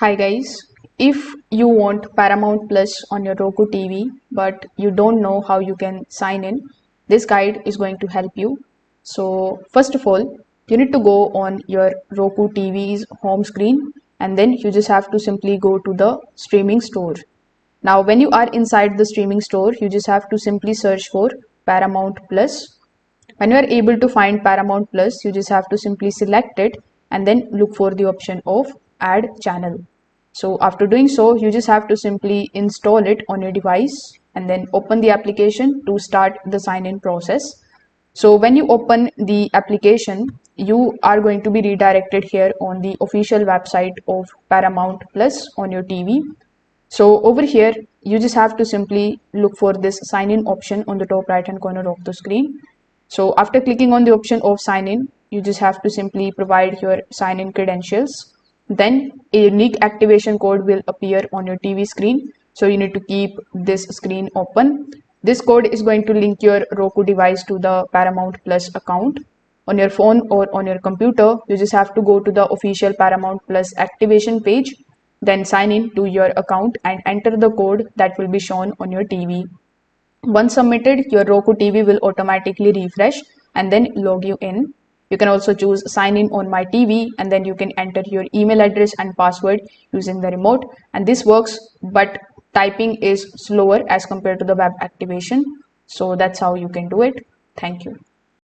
Hi guys, if you want Paramount Plus on your Roku TV but you don't know how you can sign in, this guide is going to help you. So first of all, you need to go on your Roku TV's home screen and then you just have to simply go to the streaming store. Now when you are inside the streaming store, you just have to simply search for Paramount Plus. When you are able to find Paramount Plus, you just have to simply select it and then look for the option of add channel. So after doing so, you just have to simply install it on your device and then open the application to start the sign in process. So when you open the application, you are going to be redirected here on the official website of Paramount Plus on your TV. So over here, you just have to simply look for this sign in option on the top right hand corner of the screen. So after clicking on the option of sign in, you just have to simply provide your sign in credentials. Then a unique activation code will appear on your TV screen. So you need to keep this screen open. This code is going to link your Roku device to the Paramount Plus account. On your phone or on your computer, you just have to go to the official Paramount Plus activation page, then sign in to your account and enter the code that will be shown on your TV. Once submitted, your Roku TV will automatically refresh and then log you in. You can also choose sign in on my TV and then you can enter your email address and password using the remote. And this works, but typing is slower as compared to the web activation. So that's how you can do it. Thank you.